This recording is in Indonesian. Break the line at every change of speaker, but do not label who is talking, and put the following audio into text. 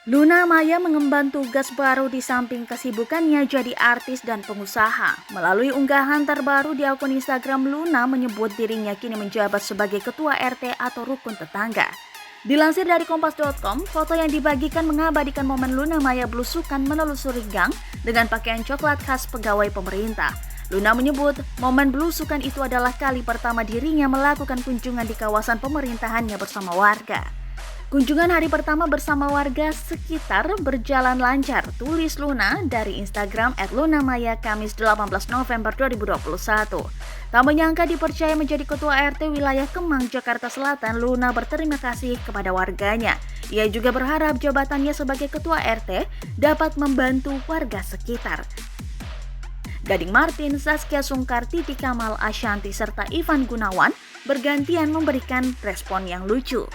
Luna Maya mengemban tugas baru di samping kesibukannya jadi artis dan pengusaha. Melalui unggahan terbaru di akun Instagram, Luna menyebut dirinya kini menjabat sebagai ketua RT atau rukun tetangga. Dilansir dari kompas.com, foto yang dibagikan mengabadikan momen Luna Maya belusukan menelusuri gang dengan pakaian coklat khas pegawai pemerintah. Luna menyebut momen belusukan itu adalah kali pertama dirinya melakukan kunjungan di kawasan pemerintahannya bersama warga. Kunjungan hari pertama bersama warga sekitar berjalan lancar, tulis Luna dari Instagram @lunamaya Kamis 18 November 2021. Tak menyangka dipercaya menjadi ketua RT wilayah Kemang, Jakarta Selatan, Luna berterima kasih kepada warganya. Ia juga berharap jabatannya sebagai ketua RT dapat membantu warga sekitar. Gading Martin, Zaskia Sungkar, Titi Kamal, Ashanti, serta Ivan Gunawan bergantian memberikan respon yang lucu.